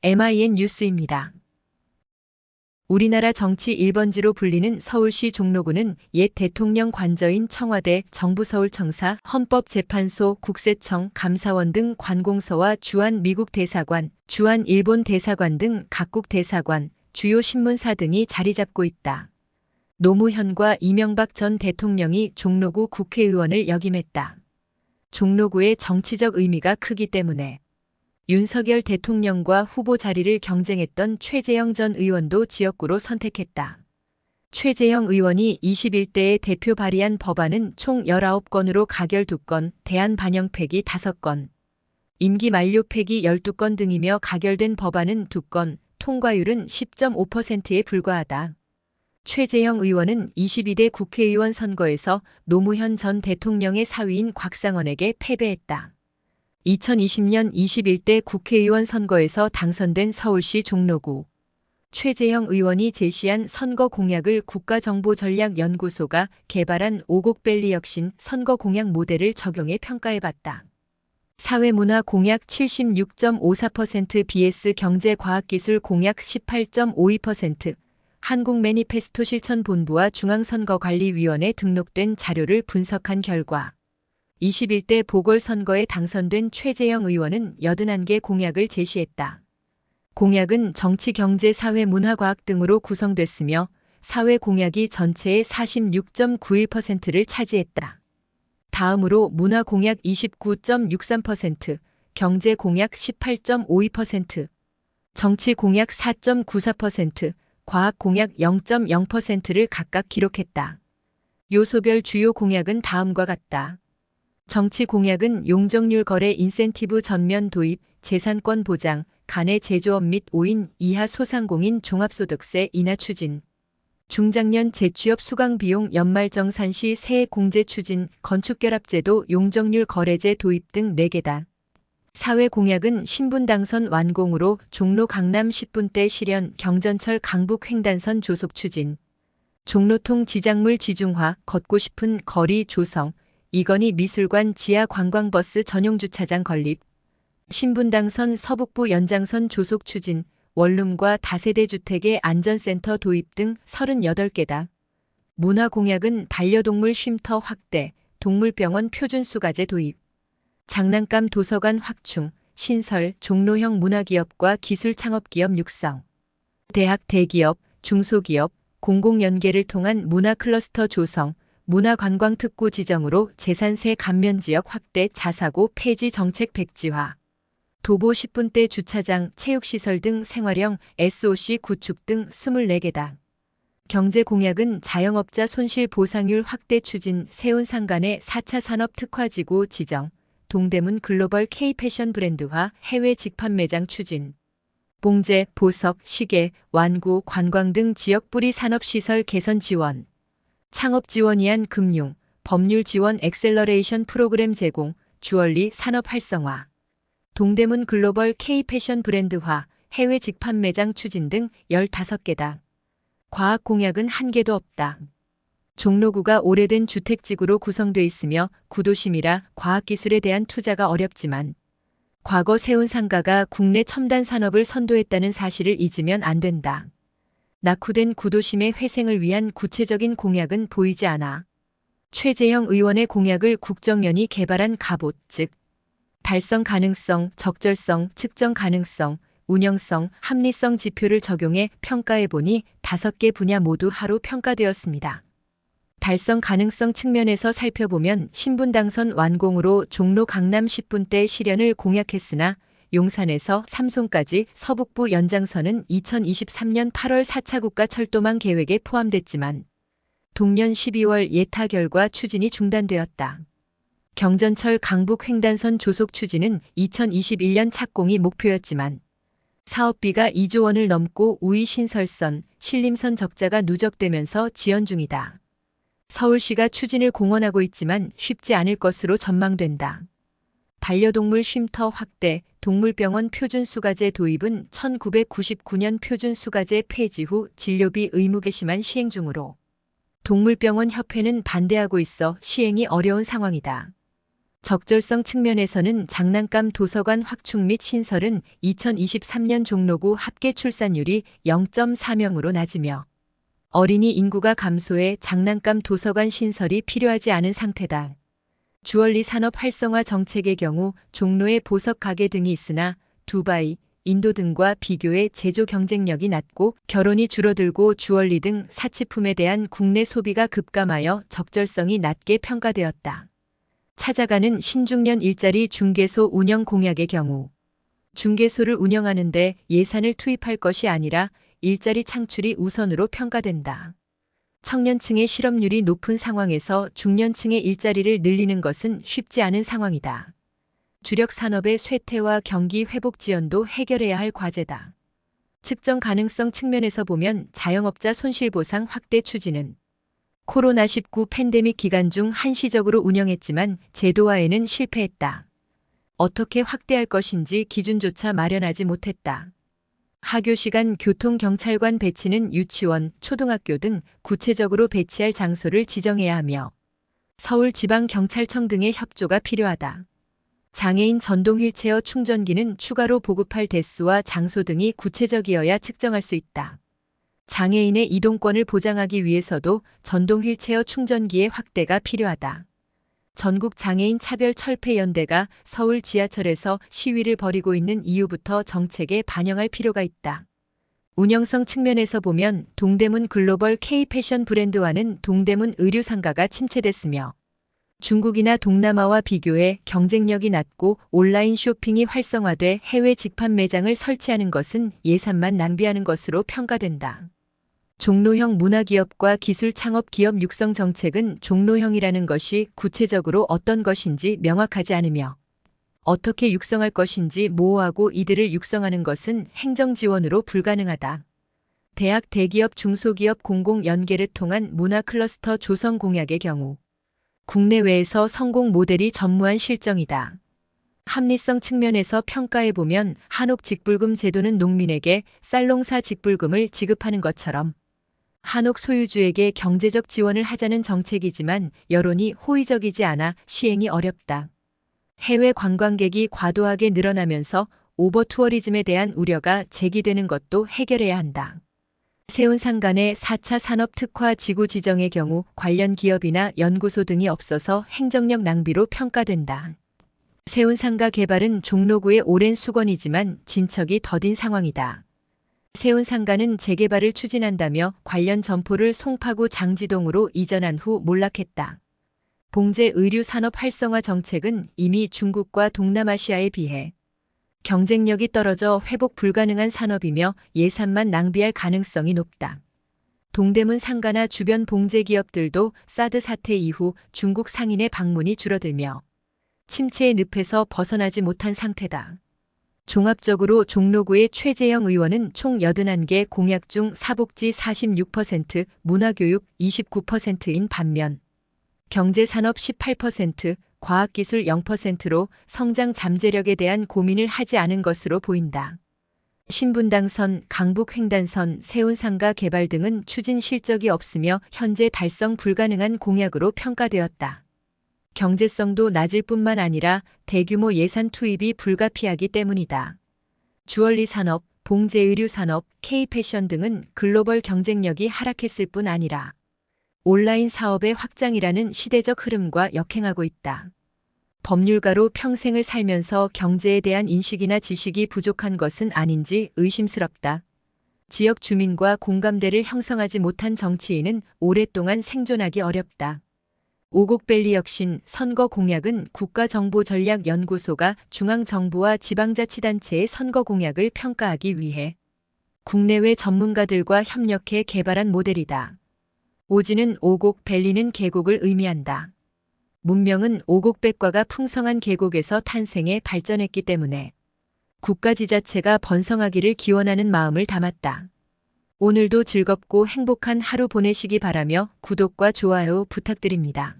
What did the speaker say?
MIN 뉴스입니다. 우리나라 정치 1번지로 불리는 서울시 종로구는 옛 대통령 관저인 청와대, 정부서울청사, 헌법재판소, 국세청, 감사원 등 관공서와 주한 미국 대사관, 주한 일본 대사관 등 각국 대사관, 주요 신문사 등이 자리 잡고 있다. 노무현과 이명박 전 대통령이 종로구 국회의원을 역임했다. 종로구의 정치적 의미가 크기 때문에 윤석열 대통령과 후보 자리를 경쟁했던 최재형 전 의원도 지역구로 선택했다. 최재형 의원이 21대에 대표 발의한 법안은 총 19건으로 가결 2건, 대안 반영 폐기 5건, 임기 만료 폐기 12건 등이며 가결된 법안은 2건, 통과율은 10.5%에 불과하다. 최재형 의원은 22대 국회의원 선거에서 노무현 전 대통령의 사위인 곽상원에게 패배했다. 2020년 21대 국회의원 선거에서 당선된 서울시 종로구. 최재형 의원이 제시한 선거 공약을 국가정보전략연구소가 개발한 오곡밸리 혁신 선거 공약 모델을 적용해 평가해봤다. 사회문화 공약 76.54% vs 경제과학기술 공약 18.52%, 한국 매니페스토 실천본부와 중앙선거관리위원회 등록된 자료를 분석한 결과 21대 보궐선거에 당선된 최재형 의원은 81개 공약을 제시했다. 공약은 정치, 경제, 사회, 문화, 과학 등으로 구성됐으며 사회 공약이 전체의 46.91%를 차지했다. 다음으로 문화 공약 29.63%, 경제 공약 18.52%, 정치 공약 4.94%, 과학 공약 0.0%를 각각 기록했다. 요소별 주요 공약은 다음과 같다. 정치 공약은 용적률 거래 인센티브 전면 도입, 재산권 보장, 간의 제조업 및 5인 이하 소상공인 종합소득세 인하 추진, 중장년 재취업 수강 비용 연말정산 시 세액 공제 추진, 건축결합제도 용적률 거래제 도입 등 4개다. 사회 공약은 신분 당선 완공으로 종로 강남 10분대 실현, 경전철 강북 횡단선 조속 추진, 종로통 지작물 지중화, 걷고 싶은 거리 조성, 이건희 미술관 지하 관광버스 전용 주차장 건립, 신분당선 서북부 연장선 조속 추진, 원룸과 다세대 주택의 안전센터 도입 등 38개다. 문화 공약은 반려동물 쉼터 확대, 동물병원 표준수가제 도입, 장난감 도서관 확충, 신설, 종로형 문화기업과 기술창업기업 육성, 대학 대기업, 중소기업, 공공연계를 통한 문화클러스터 조성, 문화관광특구 지정으로 재산세 감면지역 확대 자사고 폐지 정책 백지화, 도보 10분대 주차장, 체육시설 등 생활형 SOC 구축 등 24개다. 경제 공약은 자영업자 손실 보상률 확대 추진, 세운상간의 4차 산업특화지구 지정, 동대문 글로벌 K-패션 브랜드화, 해외 직판 매장 추진, 봉제, 보석, 시계, 완구, 관광 등 지역 뿌리 산업시설 개선 지원, 창업 지원 위한 금융, 법률 지원 엑셀러레이션 프로그램 제공, 주얼리 산업 활성화, 동대문 글로벌 K-패션 브랜드화, 해외 직판 매장 추진 등 15개다. 과학 공약은 1개도 없다. 종로구가 오래된 주택지구로 구성돼 있으며 구도심이라 과학기술에 대한 투자가 어렵지만 과거 세운 상가가 국내 첨단 산업을 선도했다는 사실을 잊으면 안 된다. 낙후된 구도심의 회생을 위한 구체적인 공약은 보이지 않아. 최재형 의원의 공약을 국정연이 개발한 갑옷, 즉 달성 가능성, 적절성, 측정 가능성, 운영성, 합리성 지표를 적용해 평가해보니 5개 분야 모두 하로 평가되었습니다. 달성 가능성 측면에서 살펴보면 신분당선 완공으로 종로 강남 10분대 실현을 공약했으나 용산에서 삼송까지 서북부 연장선은 2023년 8월 4차 국가철도망 계획에 포함됐지만 동년 12월 예타 결과 추진이 중단되었다. 경전철 강북 횡단선 조속 추진은 2021년 착공이 목표였지만 사업비가 2조 원을 넘고 우이 신설선, 신림선 적자가 누적되면서 지연 중이다. 서울시가 추진을 공언하고 있지만 쉽지 않을 것으로 전망된다. 반려동물 쉼터 확대, 동물병원 표준수가제 도입은 1999년 표준수가제 폐지 후 진료비 의무 개시만 시행 중으로 동물병원 협회는 반대하고 있어 시행이 어려운 상황이다. 적절성 측면에서는 장난감 도서관 확충 및 신설은 2023년 종로구 합계 출산율이 0.4명으로 낮으며 어린이 인구가 감소해 장난감 도서관 신설이 필요하지 않은 상태다. 주얼리 산업 활성화 정책의 경우 종로에 보석 가게 등이 있으나 두바이, 인도 등과 비교해 제조 경쟁력이 낮고 결혼이 줄어들고 주얼리 등 사치품에 대한 국내 소비가 급감하여 적절성이 낮게 평가되었다. 찾아가는 신중년 일자리 중개소 운영 공약의 경우 중개소를 운영하는데 예산을 투입할 것이 아니라 일자리 창출이 우선으로 평가된다. 청년층의 실업률이 높은 상황에서 중년층의 일자리를 늘리는 것은 쉽지 않은 상황이다. 주력 산업의 쇠퇴와 경기 회복 지연도 해결해야 할 과제다. 측정 가능성 측면에서 보면 자영업자 손실보상 확대 추진은 코로나19 팬데믹 기간 중 한시적으로 운영했지만 제도화에는 실패했다. 어떻게 확대할 것인지 기준조차 마련하지 못했다. 하교시간 교통경찰관 배치는 유치원, 초등학교 등 구체적으로 배치할 장소를 지정해야 하며 서울지방경찰청 등의 협조가 필요하다. 장애인 전동 휠체어 충전기는 추가로 보급할 대수와 장소 등이 구체적이어야 측정할 수 있다. 장애인의 이동권을 보장하기 위해서도 전동 휠체어 충전기의 확대가 필요하다. 전국 장애인 차별철폐연대가 서울 지하철에서 시위를 벌이고 있는 이유부터 정책에 반영할 필요가 있다. 운영성 측면에서 보면 동대문 글로벌 K-패션 브랜드와는 동대문 의류상가가 침체됐으며 중국이나 동남아와 비교해 경쟁력이 낮고 온라인 쇼핑이 활성화돼 해외 직판 매장을 설치하는 것은 예산만 낭비하는 것으로 평가된다. 종로형 문화기업과 기술창업기업 육성 정책은 종로형이라는 것이 구체적으로 어떤 것인지 명확하지 않으며 어떻게 육성할 것인지 모호하고 이들을 육성하는 것은 행정지원으로 불가능하다. 대학, 대기업, 중소기업 공공 연계를 통한 문화클러스터 조성 공약의 경우 국내외에서 성공 모델이 전무한 실정이다. 합리성 측면에서 평가해보면 한옥 직불금 제도는 농민에게 쌀농사 직불금을 지급하는 것처럼 한옥 소유주에게 경제적 지원을 하자는 정책이지만 여론이 호의적이지 않아 시행이 어렵다. 해외 관광객이 과도하게 늘어나면서 오버투어리즘에 대한 우려가 제기되는 것도 해결해야 한다. 세운상 간의 4차 산업특화 지구 지정의 경우 관련 기업이나 연구소 등이 없어서 행정력 낭비로 평가된다. 세운상가 개발은 종로구의 오랜 수건이지만 진척이 더딘 상황이다. 세운상가는 재개발을 추진한다며 관련 점포를 송파구 장지동으로 이전한 후 몰락했다. 봉제 의류 산업 활성화 정책은 이미 중국과 동남아시아에 비해 경쟁력이 떨어져 회복 불가능한 산업이며 예산만 낭비할 가능성이 높다. 동대문 상가나 주변 봉제 기업들도 사드 사태 이후 중국 상인의 방문이 줄어들며 침체의 늪에서 벗어나지 못한 상태다. 종합적으로 종로구의 최재형 의원은 총 81개 공약 중 사복지 46%, 문화교육 29%인 반면 경제산업 18%, 과학기술 0%로 성장 잠재력에 대한 고민을 하지 않은 것으로 보인다. 신분당선, 강북횡단선, 세운상가 개발 등은 추진 실적이 없으며 현재 달성 불가능한 공약으로 평가되었다. 경제성도 낮을 뿐만 아니라 대규모 예산 투입이 불가피하기 때문이다. 주얼리 산업, 봉제의류 산업, K-패션 등은 글로벌 경쟁력이 하락했을 뿐 아니라 온라인 사업의 확장이라는 시대적 흐름과 역행하고 있다. 법률가로 평생을 살면서 경제에 대한 인식이나 지식이 부족한 것은 아닌지 의심스럽다. 지역 주민과 공감대를 형성하지 못한 정치인은 오랫동안 생존하기 어렵다. 오곡밸리 혁신 선거 공약은 국가정보전략연구소가 중앙정부와 지방자치단체의 선거 공약을 평가하기 위해 국내외 전문가들과 협력해 개발한 모델이다. 오지는 오곡, 밸리는 계곡을 의미한다. 문명은 오곡백과가 풍성한 계곡에서 탄생해 발전했기 때문에 국가지자체가 번성하기를 기원하는 마음을 담았다. 오늘도 즐겁고 행복한 하루 보내시기 바라며 구독과 좋아요 부탁드립니다.